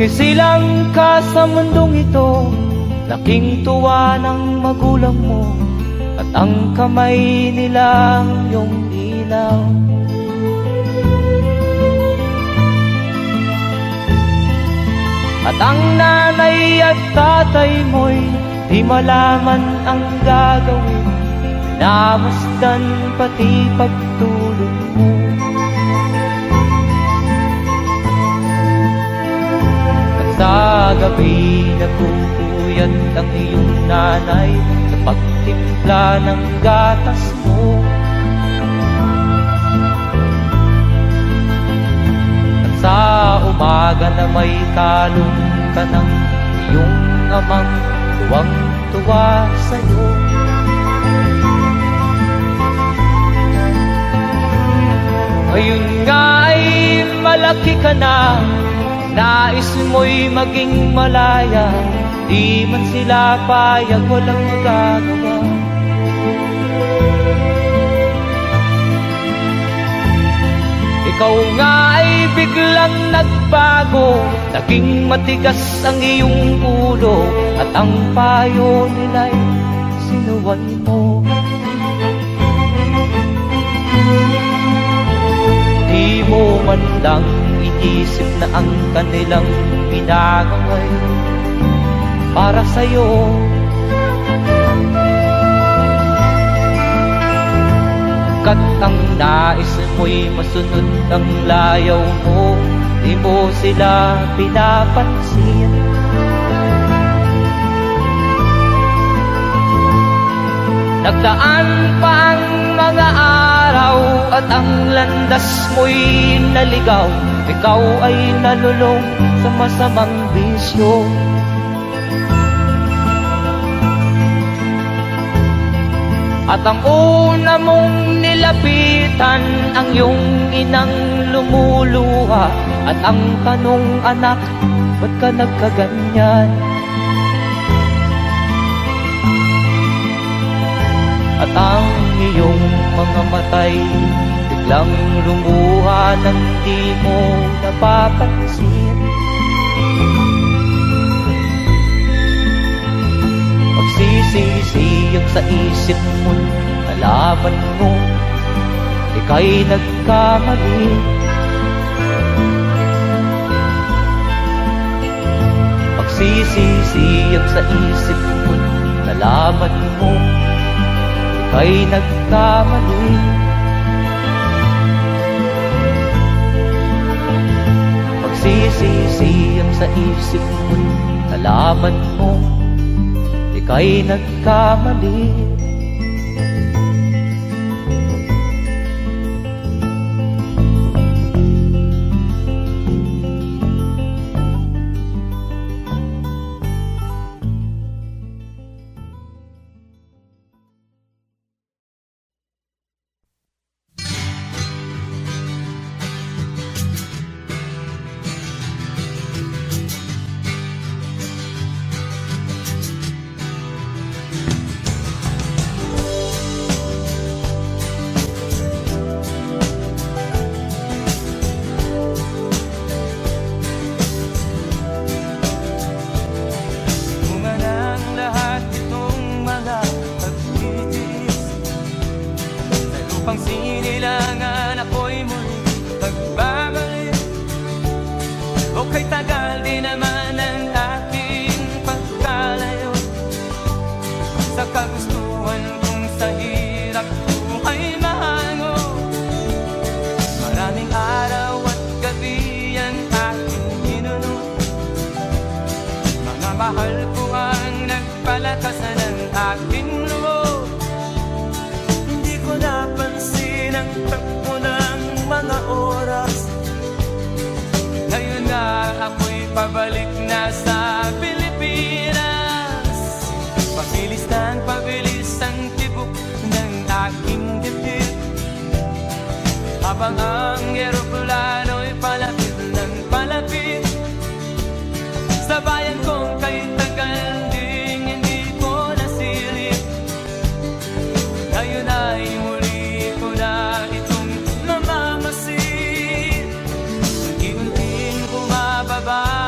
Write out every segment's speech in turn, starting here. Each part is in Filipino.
Isilang ka sa mundong ito, laking tuwa ng magulang mo, at ang kamay nila iyong ilaw. At ang nanay at tatay mo'y di malaman ang gagawin, namasdan pati pagtulog mo. Sa gabi nagpupuyat ang iyong nanay sa pagtimpla ng gatas mo. At sa umaga na may talong ka ng iyong amang tuwang-tuwa sa'yo. Ngayon nga ay malaki ka na, nais mo'y maging malaya, di man sila payag, walang magagawa. Ikaw nga ay biglang nagbago, naging matigas ang iyong ulo, at ang payo nila'y sinuway mo. Di mo man lang iisip na ang kanilang pinagaway para sa'yo. Kat ang nais mo'y masunod ang layaw mo, di mo sila pinapansin. Nagdaan pa ang mga araw at ang landas mo'y naligaw, ikaw ay nalulong sa masamang bisyo. At ang una mong nilapitan ang iyong inang lumuluha, at ang tanong, anak, ba't ka nagkaganyan? At ang iyong mga matay biglang lumuha nang di mo napapansin. Magsisisiyag sa isip mo, nalaman mo ika'y nagkamali. Magsisisiyag sa isip mo, nalaman mo ika'y nagkamali. Magsisisiyag sa isip mo, nalaman mo ika'y nagkamali. Pabalik na sa Pilipinas, pabilis ng pabilis ang tibok ng aking dibdib, habang ang eroplano'y palapit ng palapit sa bayan kong kay tagal ding hindi ko nasilip. Ngayon ay muli ko na itong namamasid, unti-unting bumababa.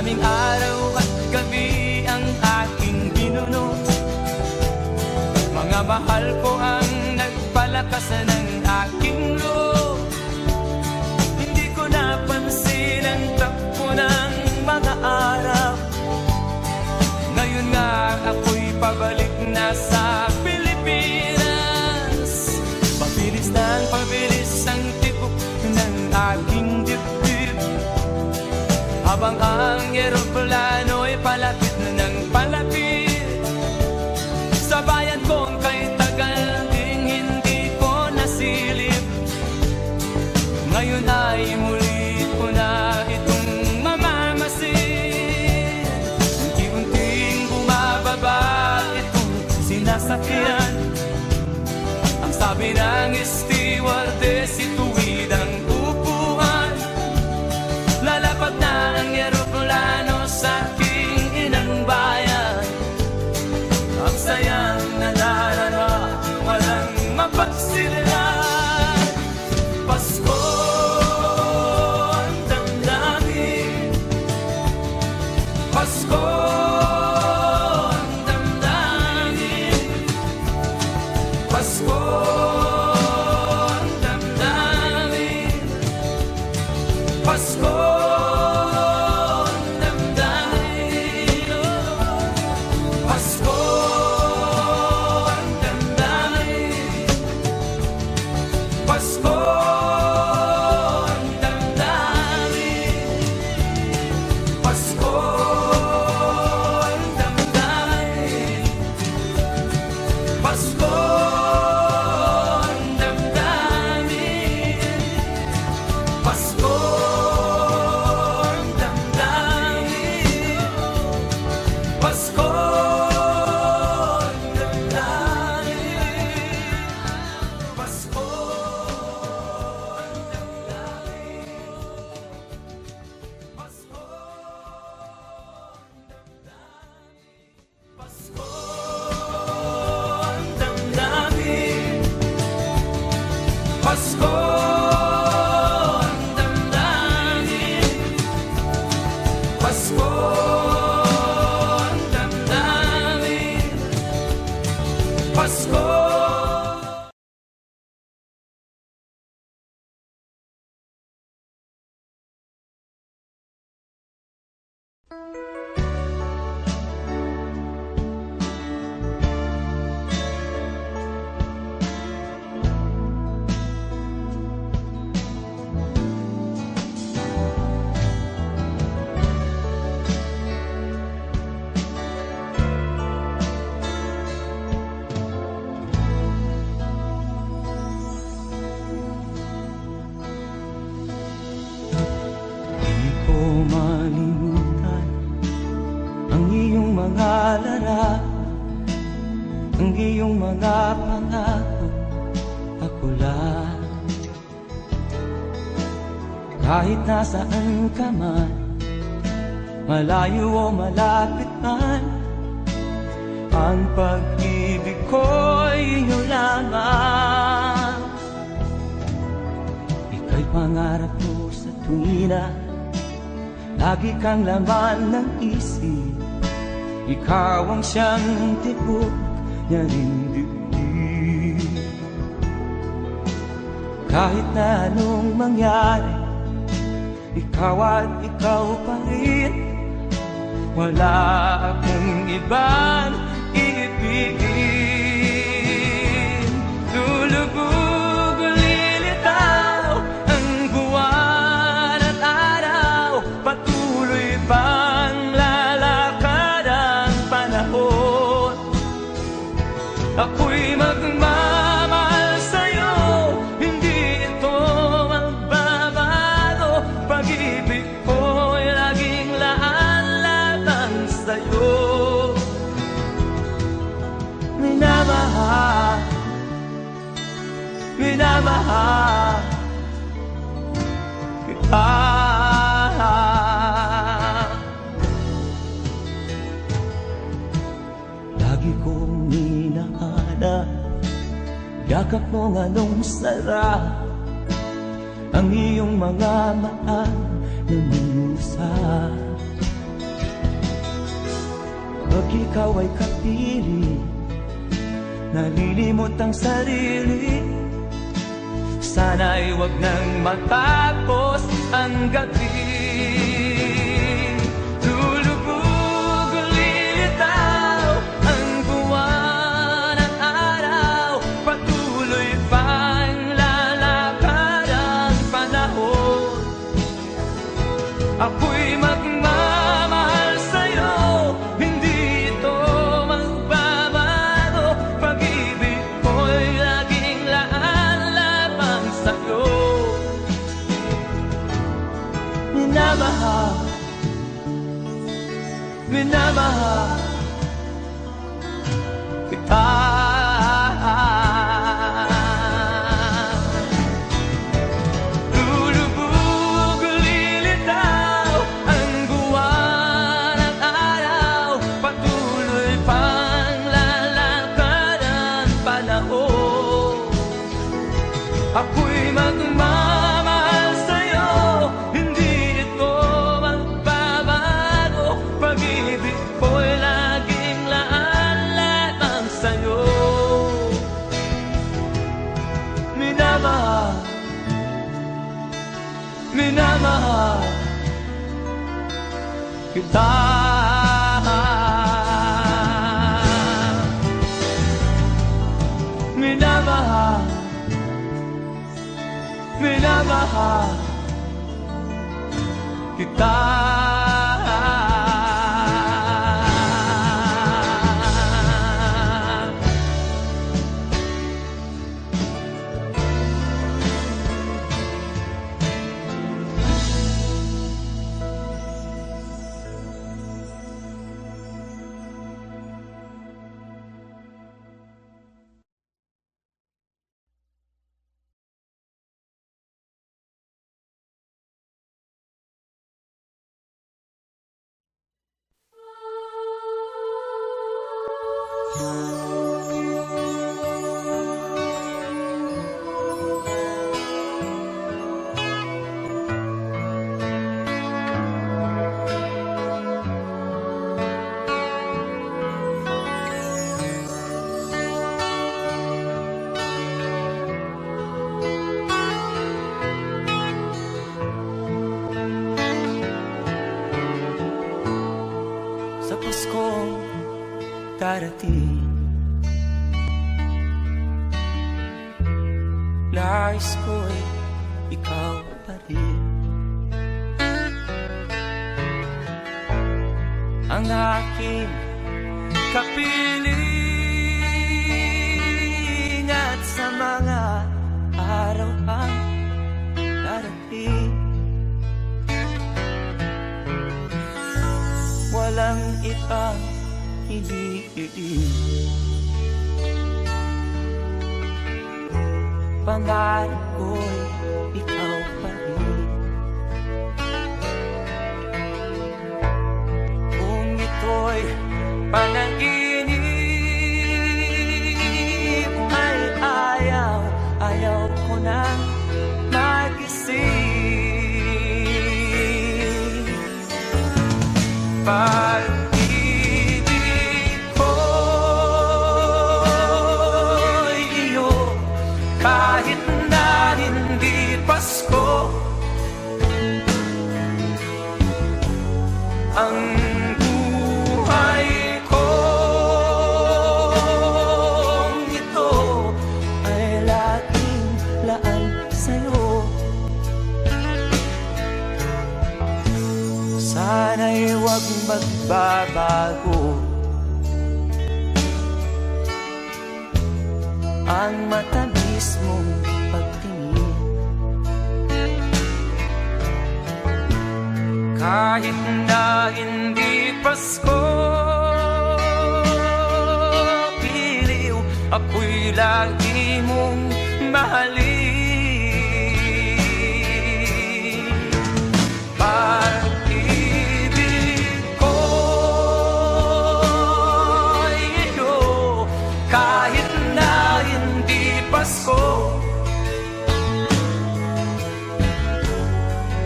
Maraming araw at gabi ang aking binunot. Mga mahal ko ang nagpalakas ng aking loob. Hindi ko napansin ang takbo ng mga araw. Ngayon nga ako'y pabalik na sa Pilipinas. Pabilis ang tibok ng aking dibdib, habang ang eroplano'y palapit ng palapit sa bayan kong kay tagal ding hindi ko nasilip. Ngayon ay muli ko na itong mamamasin. Unti-unting bumababa itong sinasakyan. Ang sabi ng stewardess, ituwid ang upuan. Lalapag na ang eroplano sa aking inang bayan. Ang sayang nadarama, walang mapagsilan. Pasko ang damdamin, Pasko ang damdamin, Pasko ang damdamin, Pasko ang damdamin, Pasko ang damdamin, Pasko ang damdamin, Pasko ang damdamin, Pasko ang damdamin, Pasko ang damdamin, Pasko ang damdamin, Pasko ang damdamin, Pasko ang damdamin, Pasko ang damdamin, Pasko ang damdamin, Pasko. Di ko malimutan ang iyong mga larawan, ang iyong mga pangako, ako lang. Kahit nasaan ka man, malayo o malapit man, ang pag-ibig ko'y iyong lamang. Ika'y pangarap ko sa tuwina, lagi kang laman ng isip. Ikaw ang siyang tibok niya rin dibdib. Kahit na anong mangyari, ikaw at ikaw pa rin. Wala akong ibang iibigin. Lulubog o lilitaw ang buwan at araw, patuloy pang lalakad ang panahon. Ako'y magmamahal sa'yo, hindi ito magbabago. Pag-ibig ko'y laging laan lamang sa'yo. Minamahal, minamahal kita. Lagi kong hinahanap yakap mong anong sarap, ang iyong mga maan na minusa. ikaw ay kapili, nalilimot ang sarili. Sana'y wag nang matapos ang gabi. Lulubog, lilitaw ang buwan at araw, patuloy pang lalakad ang panahon. Ako'y magmamahal sa'yo, hindi ito magbabago. Pag-ibig ko'y laging laan lamang sa'yo. Minamahal, minamahal kita. Ako'y magmamahal sa'yo, hindi ito magbabago. Pag-ibig ko'y laging laan lamang sa'yo. Minamahal, minamahal kita. Minamahal, minamahal kita. Sa Paskong darating, nais ko'y ikaw pa rin ang aking kapiling, at sa mga araw ang darating, walang ibang hinihiling. Pangarap ko'y ikaw pa rin. Kung ito'y panaginip, ay ayaw, ayaw ko nang magising. Pag-ibig ko'y iyo, kahit na hindi Pasko. Ang buhay kong ito ay laging laan sa'yo. Sana'y huwag magbabago ang matamis mong pagtingin. Kahit na hindi Pasko, piliw, ako'y lagi mong mahalin. Pag-ibig ko'y iyo, kahit na hindi Pasko.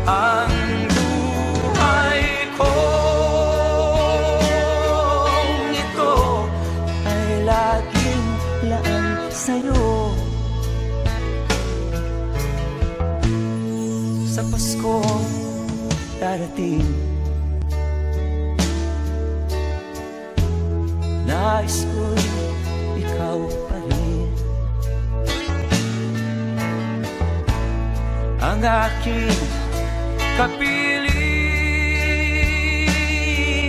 Ang buhay kong Paskong darating, nais ko'y ikaw pa rin ang aking kapiling,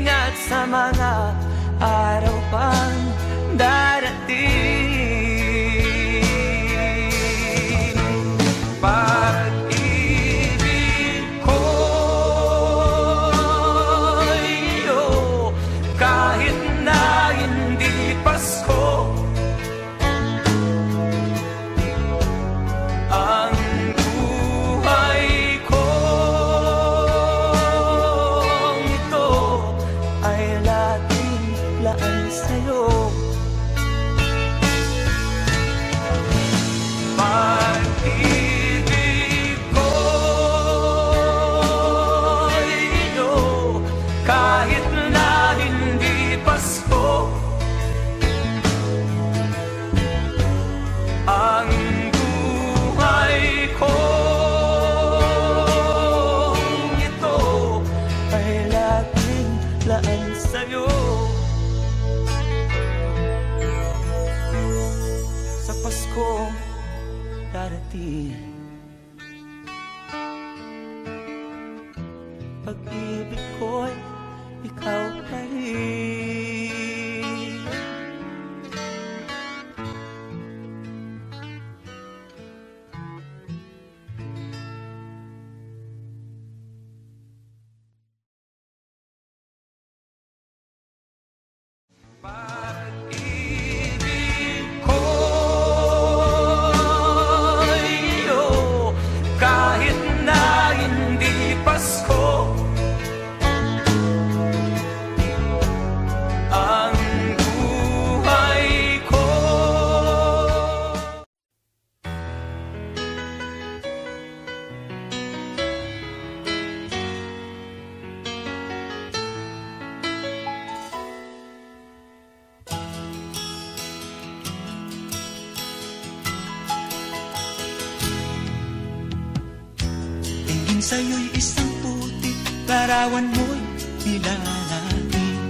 at sa mga araw pang darating, pag-ibig ko'y iyo, kahit na hindi Pasko. Ang buhay kong ito ay laging laan sa'yo. Pag-ibig ko'y iyo, kahit na hindi Pasko. Ang buhay kong ito ay laging laan sa'yo. Sa Paskong darating, pag-ibig ko'y ikaw pa rin. Pag-ibig ko'y iyo, kahit na hindi Pasko. Ang buhay ko tingin sa'yo'y isang putik, larawan mo'y nilalaing.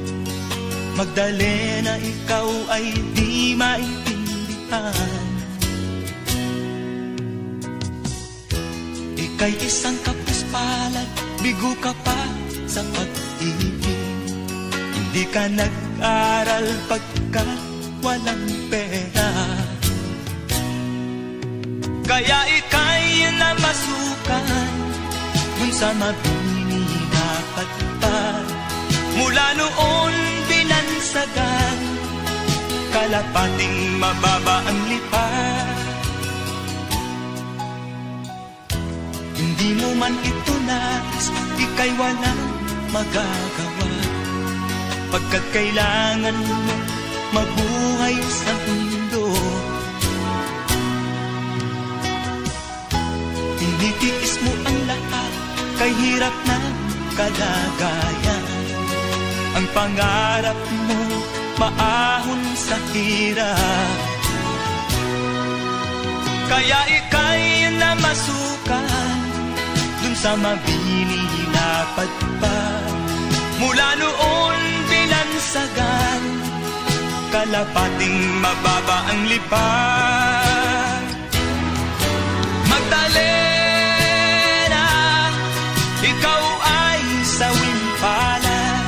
Magdalena, ikaw ay di maintindihan. Ika'y isang kapuspalad, bigo ka pa sa pag-ibig. Hindi ka nag-aral pagkat walang pera, kaya ika'y namasukan dun sa mabini na patpad. Mula noon binansagan, kalapating mababa ang lipad. Hindi mo man ito nais, ika'y walang magagawa, pagkat kailangan mo mabuhay sa mundo. Tinitiis mo ang lahat, kay hirap na kalagayan. Ang pangarap mo maahon sa hirap, kaya ika'y namasukan dun sa mabini na patpad. Mula noon binansagan, kalapating mababa ang lipad. Magdalena, ikaw ay sawing palad,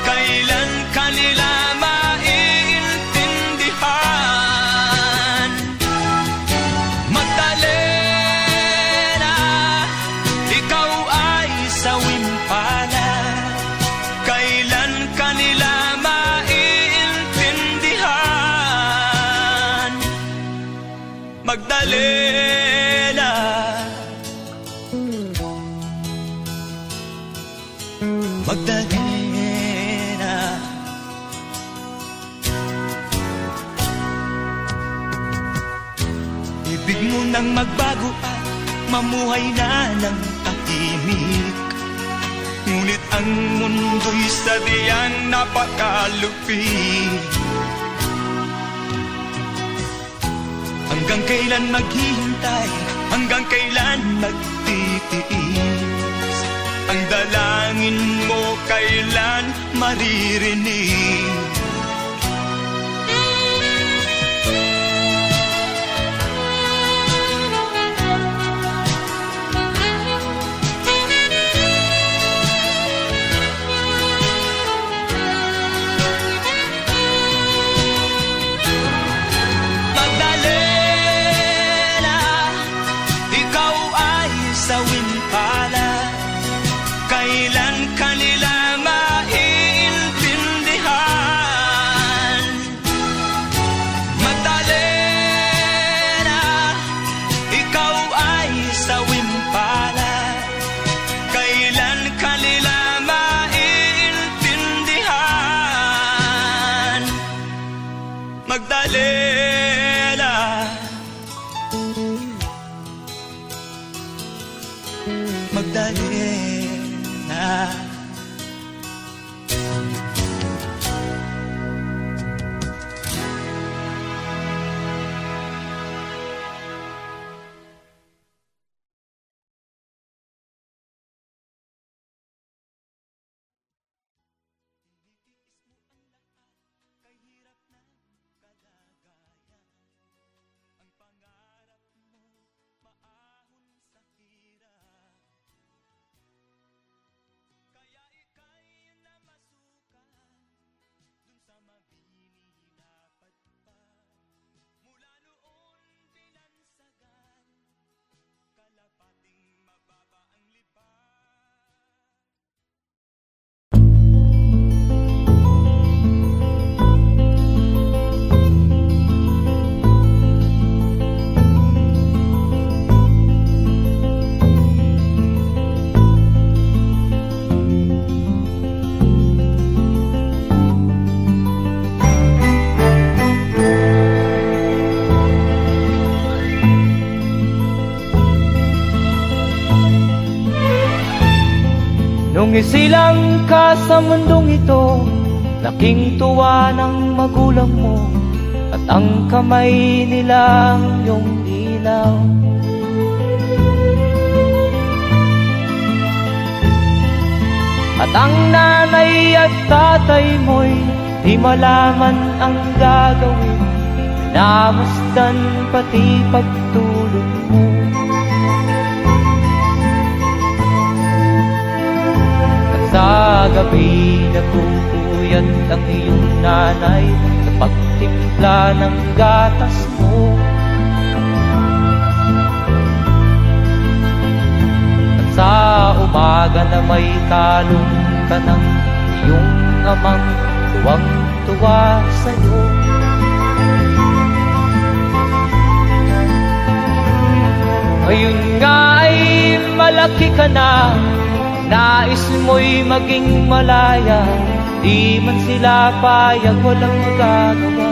kailan kanila maiintindihan. Magdalena, ikaw ay sawing palad, kailan kanila maiintindihan. Magdalena, Magdalena, ibig mo nang magbago at mamuhay na ng tahimik. Ngunit ang mundo'y sadyang napakalupit. Hanggang kailan maghihintay, hanggang kailan magtitiis? ang dalangin mo kailan maririnig. Nung isilang ka sa mundong ito, laking tuwa ng magulang mo, at ang kamay nilang iyong ilaw. At ang nanay at tatay mo'y di malaman ang gagawin, namasdan pati pagtulog mo. Sa gabi nagpupuyat ang iyong nanay sa pagtimpla ng gatas mo. At sa umaga na may kalong ka ng iyong amang tuwang-tuwa sa'yo. Ngayon nga ay malaki ka na, nais mo'y maging malaya, di man sila payag, walang magagawa.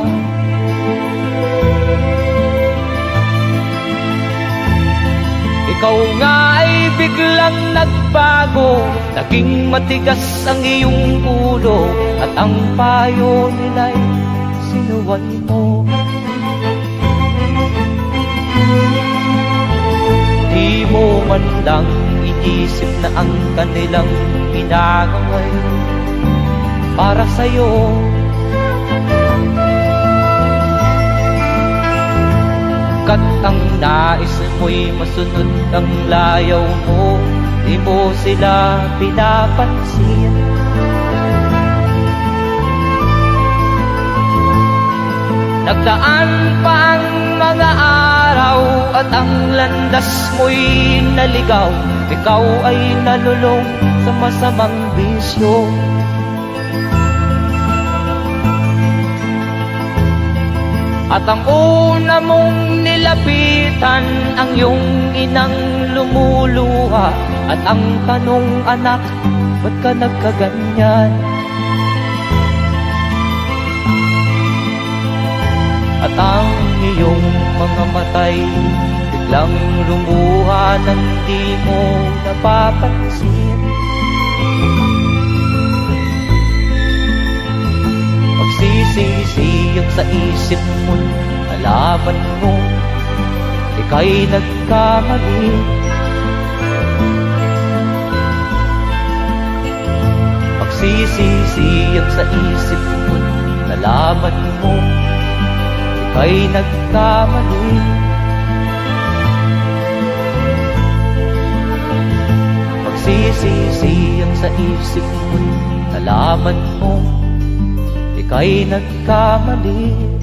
Ikaw nga ay biglang nagbago, naging matigas ang iyong ulo, at ang payo nila'y sinuway mo. Di mo man lang inisip na ang kanilang ginagawa'y para sa'yo. Kat ang nais mo'y masunod ang layaw mo, di mo sila pinapansin. Nagdaan pa ang mga araw at ang landas mo'y naligaw, ikaw ay nalulong sa masamang bisyo. At ang una mong nilapitan ang iyong inang lumuluha, at ang tanong, anak, ba't ka nagkaganyan? At ang iyong mga matay biglang lumuha nang di mo napapansin. Magsisisiyag sa isip mo, nalaman mo ika'y nagkamali. Magsisisiyang sa isip mo, nalaman mo ika'y nagkamali. Magsisisiyang sa isip mo, nalaman mo ika'y nagkamali.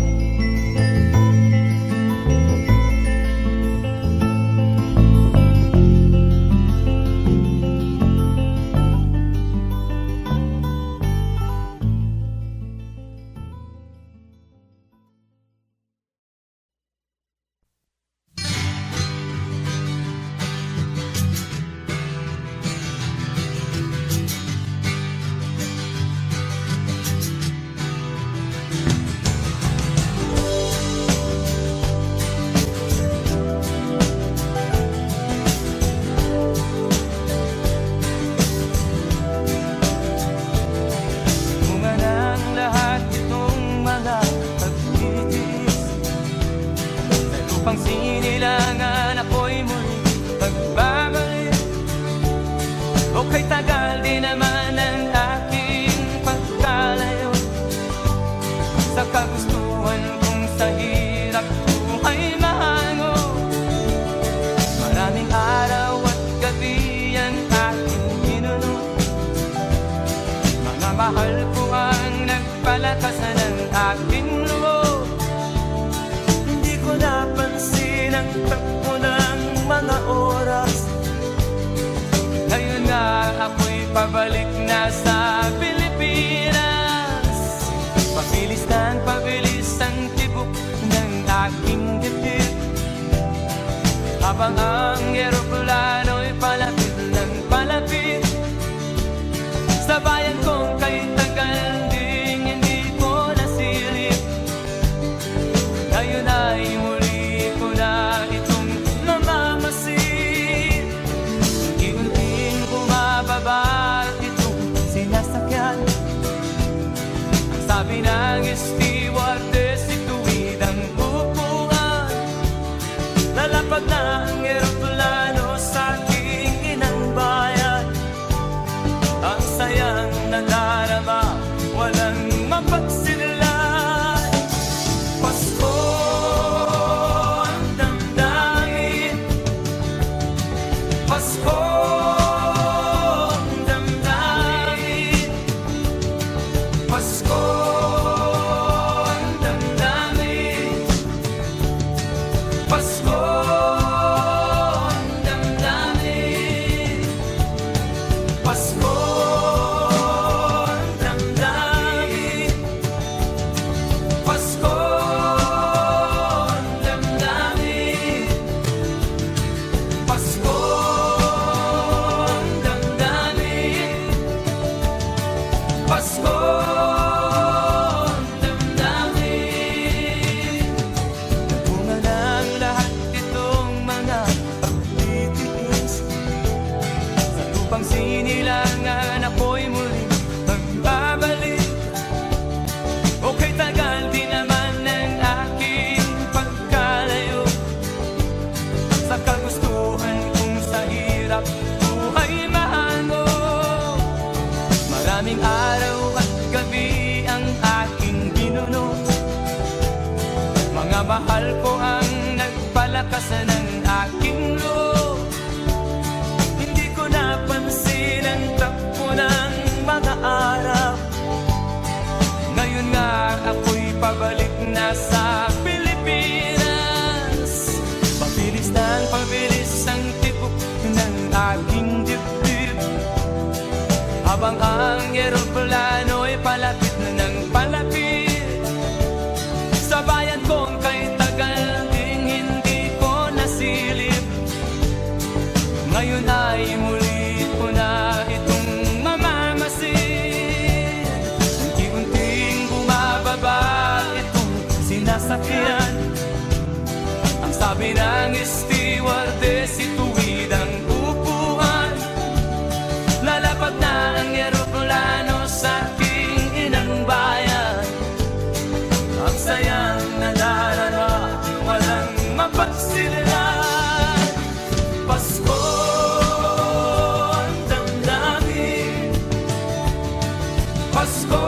Pasko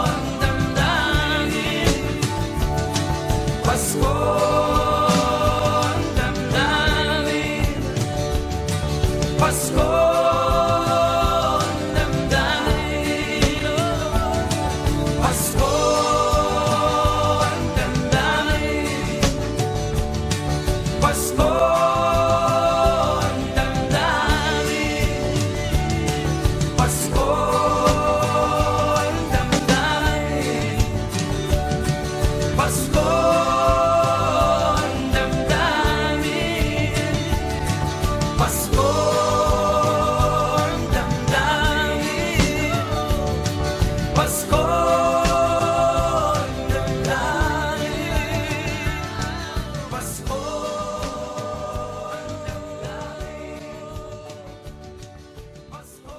ang damdamin, Pasko ang damdamin, Pasko ang damdamin, Pasko ang damdamin, Pasko ang damdamin, Pasko ang damdamin, Pasko ang damdamin, Pasko ang damdamin, Pasko ang damdamin, Pasko ang damdamin, Pasko.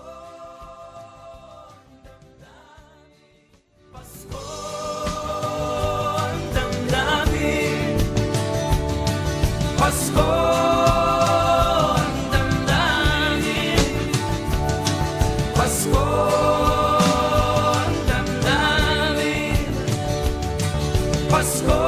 Pasko ang damdamin, Pasko ang damdamin, Pasko ang damdamin, Pasko.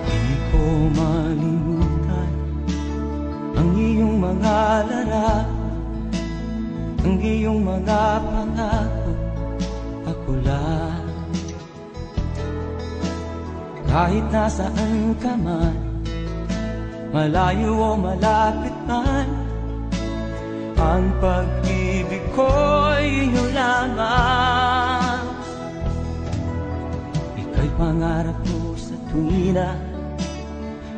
Di ko malimutan ang iyong mga larawan, ang iyong mga pangako, ako lang. Kahit nasaan ka man, malayo o malapit man, ang pag-ibig ko'y iyo lamang. Ika'y pangarap ko sa tuwina,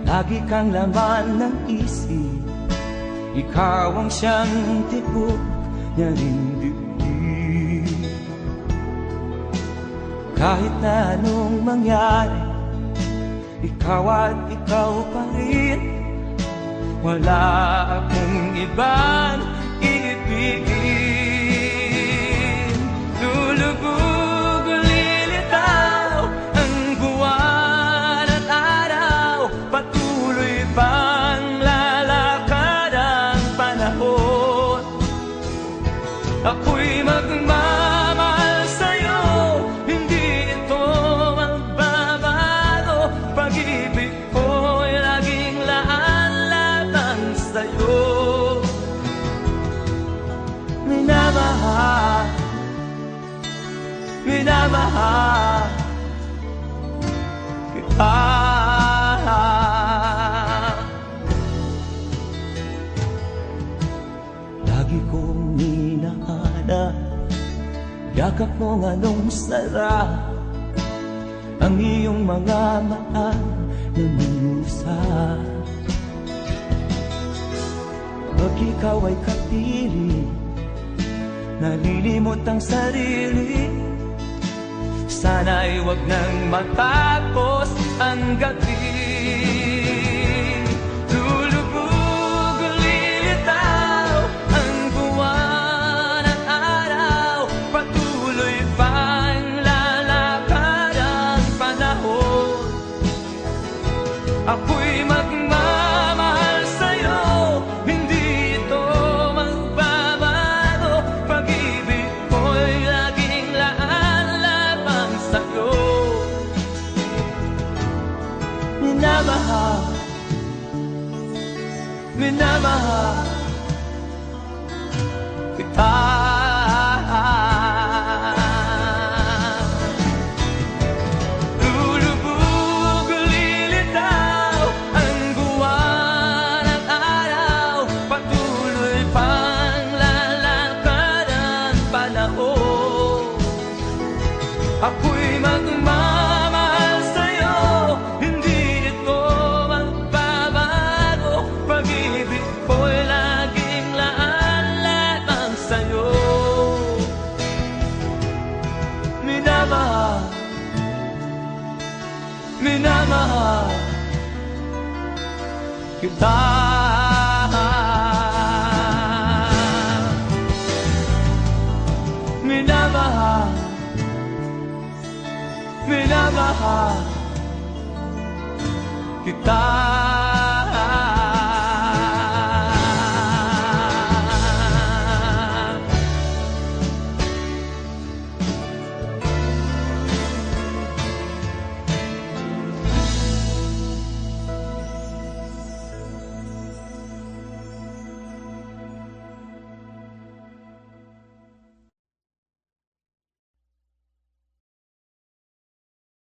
lagi kang laman ng isip. Ikaw ang siyang tibok niya rin dibdib. Kahit na anong mangyari, ikaw at ikaw pa rin. Wala akong ibang iibigin. Lulubog o lilitaw ang buwan at araw, patuloy pang lalakad ang panahon. Ako'y magmamahal sa'yo, hindi ito magbabago. Pag-ibig ko'y laging laan-lamang sa'yo. Minamahal, minamahal kita. Lagi kong hinahanap yakap mo anong sarap, ang iyong mga mata na minusap. Pag ikaw ay kapiling, nalilimot ang sarili. Sana'y wag nang matapos ang gabi. Lulubog o lilitaw ang buwan at araw, patuloy pang lalakad ang panahon. Ako'y magmamahal sa'yo, hindi ito magbabago. Pag-ibig ko'y laging laan-lamang sa'yo. Minamahal, minamahal kita. Lulubog o lilitaw ang buwan at araw, patuloy pang lalakad ang panahon. Ako'y magmamahal sa'yo, hindi ito magbabago. Pag Kita